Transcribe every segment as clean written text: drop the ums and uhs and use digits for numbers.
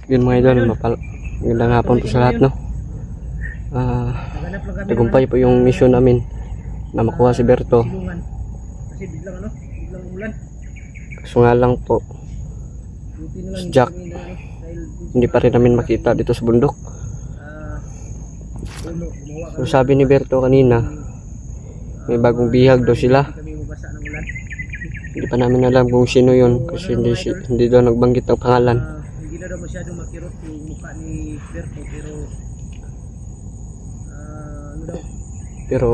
Yun mga idol, magandang hapon po sa lahat, no. Tagumpay po yung mission namin na makuha si Berto. Kaso nga lang po, si Jack hindi pa rin namin makita dito sa bundok. So, sabi ni Berto kanina, may bagong bihag daw sila. Hindi pa namin alam kung sino yun kasi hindi daw nagbanggit ng pangalan. Hindi na daw masyadong makirot yung mukha ni Berto, pero ano daw? Pero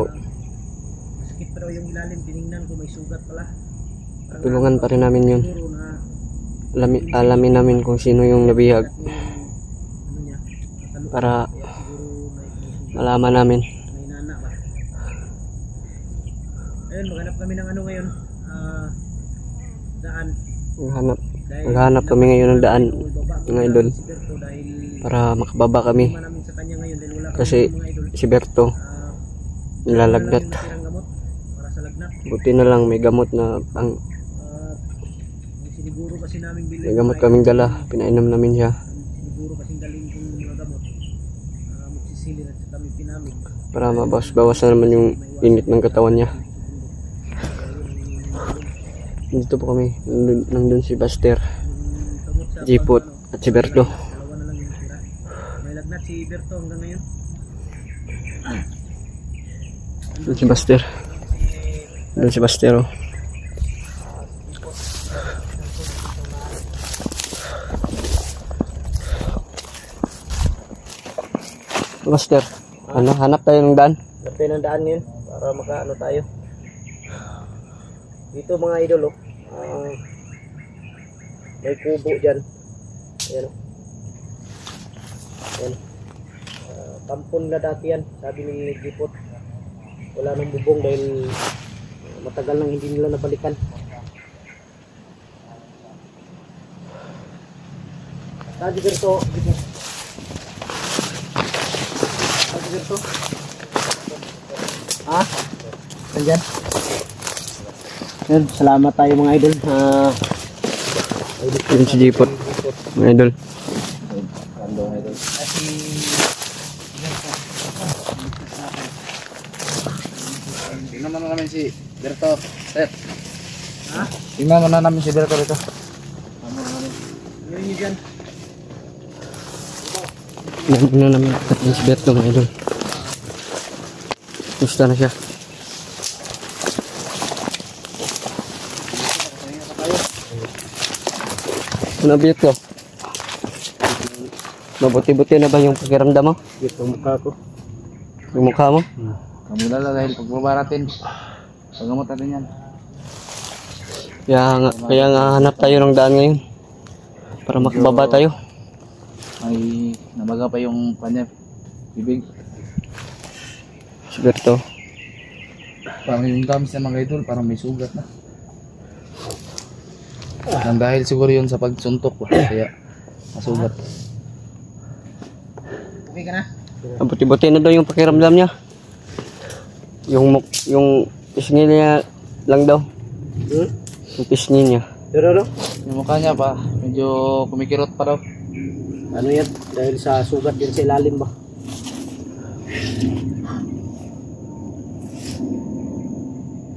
sakit pa daw yung ilalim, tiningnan ko may sugat pala. tulungan pa rin namin yun. Alamin namin kung sino yung nabihag para malaman namin. May nana ba? Ayun, maghanap kami ng ano ngayon, daan. Maghanap kami ngayon ng daan, mga idol, para makababa kami kasi si Berto nilalagnat. Buti na lang may gamot na may gamot kaming dala, pinainom namin siya para mabawas-bawasan naman yung init ng katawan niya. Dito po kami, nandun si Buster, Jipot at si Berto. May lagnat si Berto hanggang ngayon. Doon si Buster. Doon si Buster, oh. Buster, ano, hanap tayo ng daan? Hanap tayo ng daan ngayon para makaano tayo. Dito mga idol, oh. May kubo dyan. Ayan, oh. Ayan. Kampon na dati yan, sabi ni Jipot. Wala nang bubong dahil matagal nang hindi nila nabalikan. Sabi Berto, sabi Berto. Ha? Nandyan? Yan, salamat tayo mga idol. Yun si Jipot, mga idol. Tingnan mo namin si Berto, sir. Ha? Tingnan mo na namin si Berto dito. Ngayon nyo dyan. Tingnan namin si Berto, mga idol. Gusto na siya. Ano Berto? Mabuti-buti na ba yung pakiramdam mo? Ito ang mukha ko. Yung mukha mo? Kamula lang dahil pagbaba natin. Paggamot natin yan. Kaya nga hanap tayo ng daan ngayon para makababa tayo. May namaga pa yung kanya bibig. Si Berto. Parang yung gamis ng mga idol, parang may sugat na. Nang dahil siguro yun sa pagsuntok ba, kaya masugat. Okay ka na? Mabuti-buti na daw yung pakiramdam niya. Yung pisngi niya lang daw. Yung pisngi niya. Pero Yung mukha niya pa, medyo kumikirot pa daw. ano yan? Dahil sa sugat din sa ilalim ba?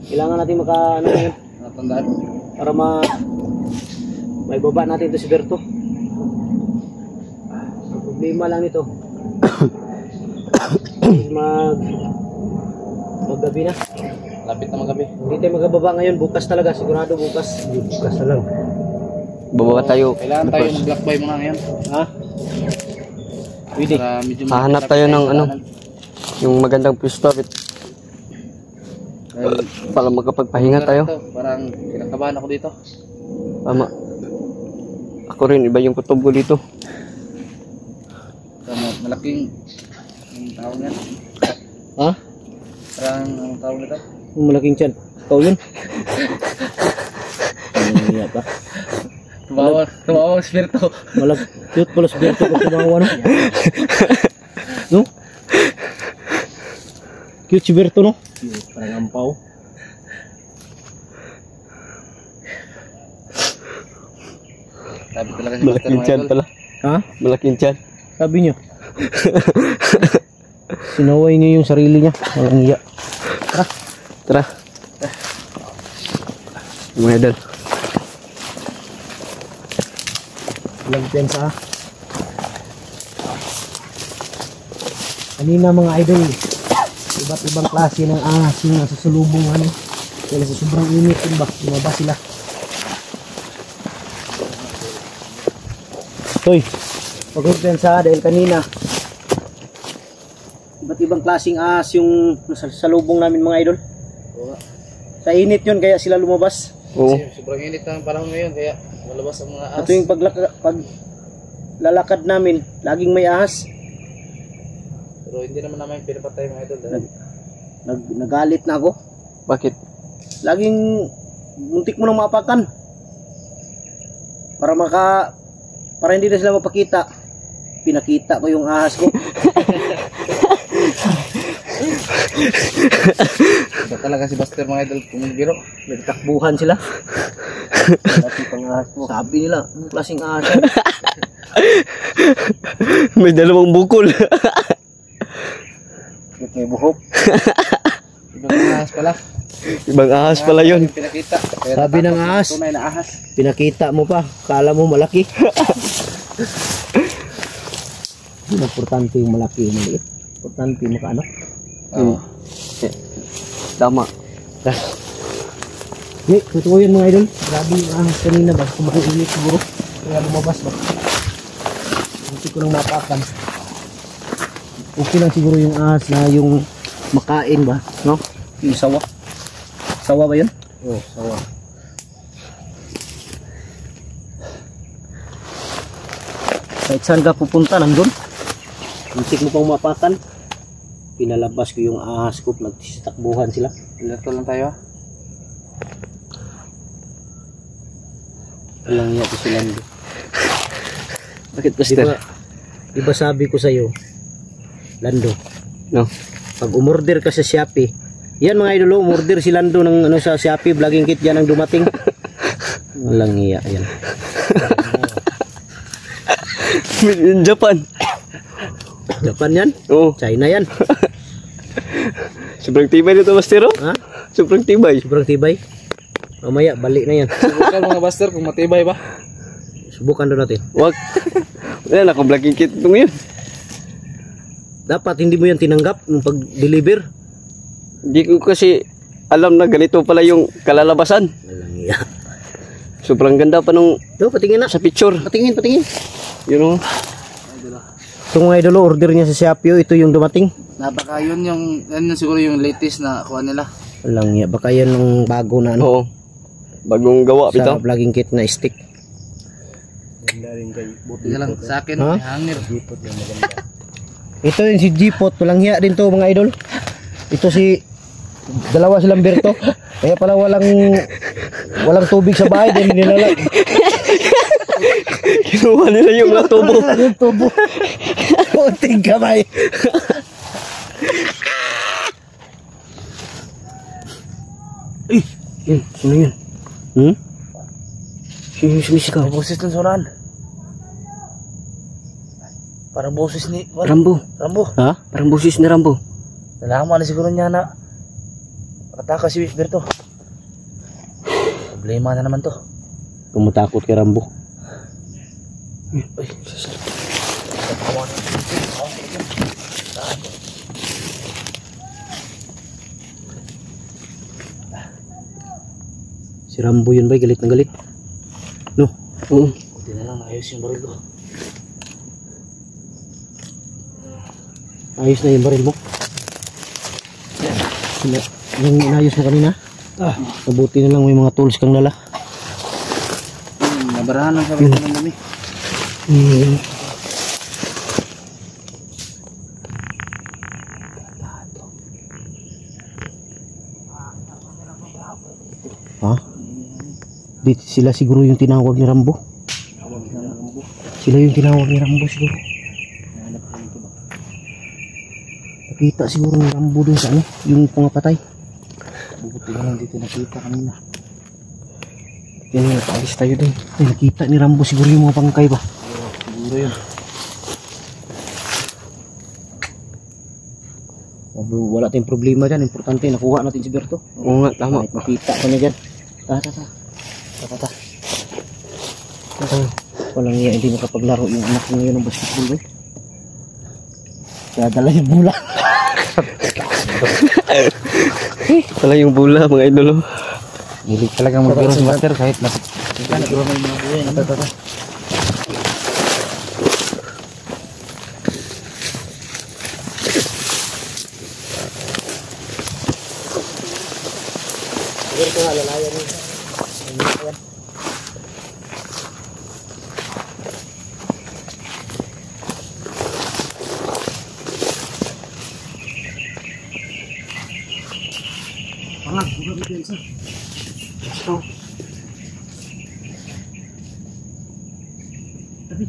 Kailangan natin ano ngayon Natandaan. para may baba natin ito si Berto. Ang problema lang nito maggabi na. Lapit na magabi. Hindi tayo magababa ngayon, bukas talaga, sigurado bukas. Bukas na lang. Bababa tayo. Kailangan tayo mag-black boy muna ngayon. Ha? Pwede. Para medyo Hahanap tayo ng ano, yung magandang pwesto para makapagpahinga tayo. Parang kinakabahan ako dito. Tama. Ako rin, iba yung kutob ko dito. Malaking ang tawag yan. Ha? Parang ang tawag nito. Yung malaking tiyan. Ikaw yun? Ano pa? Tumawa si Berto. Cute pala si Berto kung tumawa, no? No? Cute si Berto, no? Parang ampaw. Sabi talaga si Buster Malaking mga tiyan idol. pala. Ha? Malaking tiyan. Sabi niyo. Sinaway niya yung sarili niya. Walang iya. Tara. Mga idol. Walang piyansa. Kanina mga idol, iba't ibang klase ng ahas yung nasa sulubong ano. Kaya sa sobrang init yun ba, lumabas sila. Hoy, huwag piyansa dahil kanina iba't ibang klaseng ahas yung nasa salubong namin mga idol. Sa init yun kaya sila lumabas. Oo. Kasi sobrang init ng panahon ngayon kaya malabas ang mga ahas. At yung paglalakad namin, laging may ahas. Pero hindi naman namin pinapatay mga idol. Dahil Nagalit na ako. Bakit? Laging muntik mo nang maapakan. Para hindi na sila mapakita. Pinakita ko yung ahas ko. Ito talaga si Buster mga idol kumibiro. Nagtakbuhan sila. Laki pang ahas mo. Sabi nila, anong klaseng ahas yan? May dalawang bukol. May buhok. Ibang mga ahas pala. Ibang ahas pala yun. Pinakita. Kaya Sabi ng natakot ahas. yung tunay na ahas. Pinakita mo pa. Kala mo malaki. Importante yung malaki yung maliit. Importante yung makaano. Oo. Tama. Hey, totoo yun mga idol. Grabe yung ahas kanina ba? Kumakiinit siguro. Kaya lumabas ba? Hindi ko nang mapakan. Okay lang siguro yung ahas na yung makain ba? No? Yung sawa. Sawa ba yun? Oo, sawa. Kahit saan ka pupunta, nandun. Muntik mo pang mapakan. Pinalabas ko yung ahas ko. Nagsitakbuhan sila. Ilarto lang tayo. Walang iya ko sila. Bakit, Buster? Diba sabi ko sa'yo, Lando, No. pag umorder ka sa Shopee, yan mga idolo, umorder si Lando ng ano sa Shopee, vlogging kit yan ang dumating. Walang iya yan. In Japan. Japan yan? Oo. China yan? Sobrang tibay nito, Buster. Ha? Sobrang tibay. Sobrang tibay. Mamaya, balik na yan. Subukan mga Buster kung matibay ba. Subukan doon natin. Wag. Wala, naka-blocking kit ito ngayon. Dapat hindi mo yan tinanggap nung pag-deliver. Hindi ko kasi alam na ganito pala yung kalalabasan. Walang iya. Sobrang ganda pa nung Ito, patingin na. sa picture. Patingin, patingin. You know? Ito mga idolo, order niya sa Shopee. Ito yung dumating. Baka yun siguro yung latest na kuha nila. Walang iya. Baka yan yung bago na ano. Oo. Bagong gawa Sa ito. vlogging kit na stick. Buti lang sa akin, Ha? may hangir. Ito yung si G-Pot. Walang hiya din to mga idol. Ito si dalawa silang Berto. Kaya pala walang tubig sa bahay. Dahil nilalag. Kinuha nila yung mga tubo. Yung tubo. Kunting kamay. Sino yun? Sino yung sumisigaw? Boses ng soran. Parang boses ni Rambo. Ha? Parang busis ni Rambo. Nalaman na siguro niya na nakataka si Berto. Problema na naman to. Kumutakot kay Rambo. Uy, Si Rambo yun ba? Galit na galit. No? Oo. buti na lang ayos yung baril ko. Ayos na yung baril mo. Yung inayos mo kanina. Mabuti na lang may mga tools kang dala. Nabarahan lang kami ng dami. Ha? Di sila siguro yung tinawag ni Rambo. Sila yung tinawag ni Rambo siguro. Nakita siguro ni Rambo dun sa ano, yung pangapatay. Buti na lang dito nakita kanina. Yan yung nakaalis tayo dun. Ay, nakita ni Rambo siguro yung mga pangkay ba? Siguro yun. Wala tayong problema dyan. Importante, nakuha natin si Berto. Oo nga, tama. Kahit makita ka niya dyan. Ta. Walang iya, hindi nakapaglaro yung anak ko ngayon ng basketball, eh. Kaya dala yung bola. Pala yung bula, mga idol. Hilig talagang magbiro si Master kahit nasa... Nagro na yung mga buhay. Tata. Ito nga, lalayan nyo. Pangat, buka mo dyan sa. Ito. Tabi.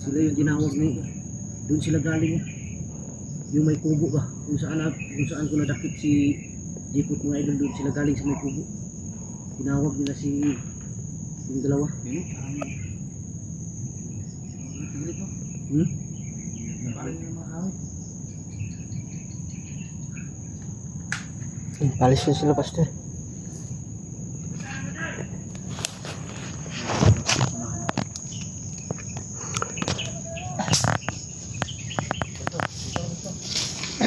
Sila yung tinawag na yun. Doon sila galing. Yung may kubo ba? Kung saan ko nadakip si Jipot mga idol, doon sila galing sa may kubo. Tinawag nila si yung dalawa. Palis na sila, Pastor.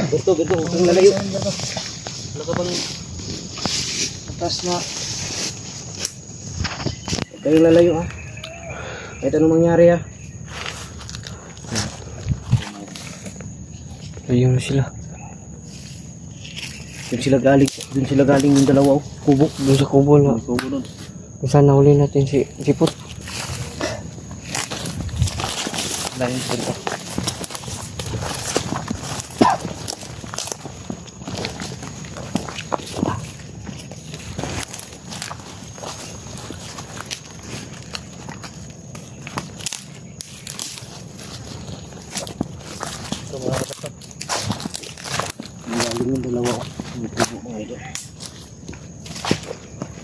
Berto, huwag kang lalayo. Wala ka bang atas na? Huwag kayong lalayo, ha? Kahit anong mangyari, ha? Ayun na sila. Doon sila galing yung dalawa, oh. Kubo. Doon sa kubo na. Kubo doon. Kung saan nahuli natin si Jipot. Dahil dito. Galing yung dalawa, oh. Yung kubo mga idol.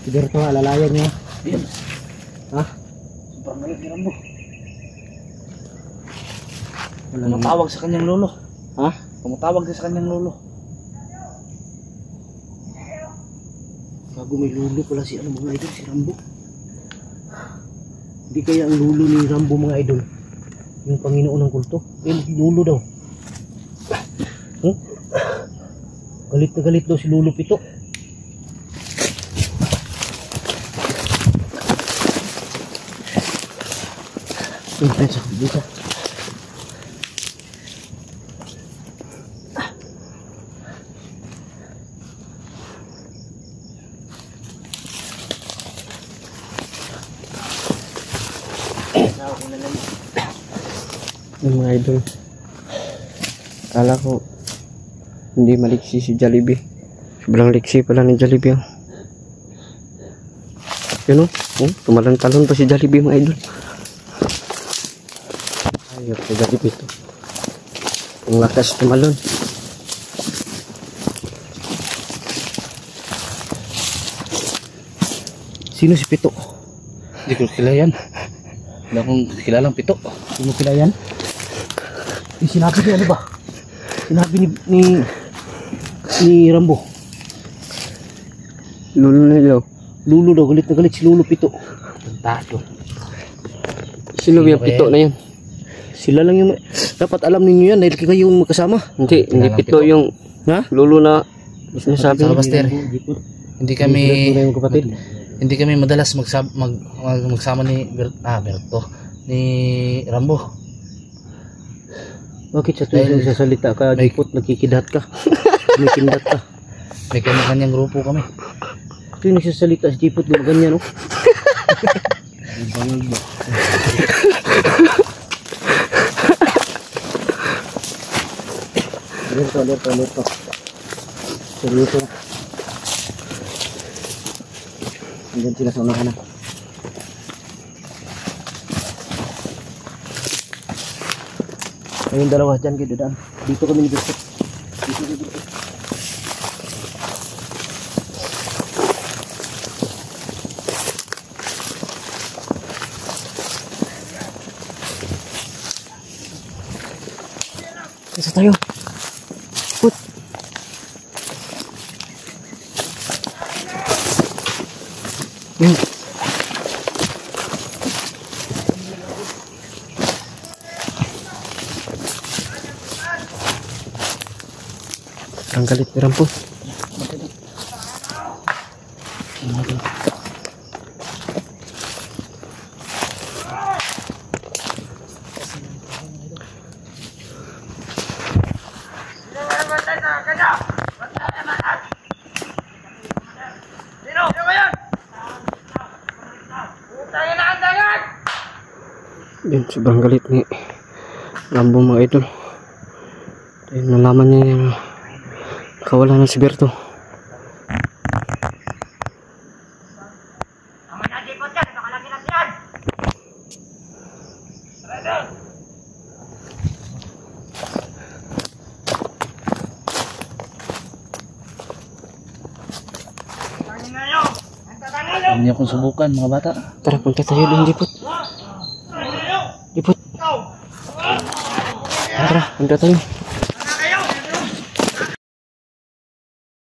Si Berto, alalayan niya. Ayun. Ha? Sobrang galit ni Rambo. Wala naman. Tumatawag sa kanyang lolo. Ha? Tumatawag din sa kanyang lolo. Bago may lulo pala si ano mga idol, si Rambo. Hindi kaya ang lulo ni Rambo mga idol yung Panginoon ng kulto? Lulo daw. Galit na galit daw si Lulo Pito. Dito. Yung mga idol. Kala ko hindi maliksi si Jollibee. Sobrang liksi pala ni Jollibee. Yun o. Tumalon-talon pa si Jollibee mga idol. Ayok si Jollibee ito. Ang lakas tumalon. Sino si Pito? Hindi ko kilala yan. Wala akong kilalang Pito. Sino pala yan? Sinabi niya ano ba? Sinabi ni Rambo. Lulo na ilaw. Lulo daw, galit na galit si Lulo Pito. Tantado. Sino yung Pito na yan? Sila lang yung dapat alam ninyo yan dahil kayo yung magkasama. Hindi Pito yung lulo na sinasabi. Sa Baster. Hindi kami yung kapatid. hindi kami madalas magsama ni Berto ni Rambo. Bakit sa tuwing nagsasalita ka, Jipot, nagkikidat ka? May kindat ka. May kanya-kanyang grupo kami. Tuwing nagsasalita si Jipot, ganyan, no? Alerto. Seryoso. Andyan sila sa unahan na. Ayun dalawa dyan kayo dadaan. Dito kami nag-stop. Dito. Isa tayo. Put. Yun. Ang galit ni Rampo. Yun, sobrang galit ni Rambo mga idol. Dahil nalaman niya yung kawalan na si Berto. Huwag niyo akong subukan mga bata. Tara, punta tayo doon, Dipot. Dipot. Tara, punta tayo.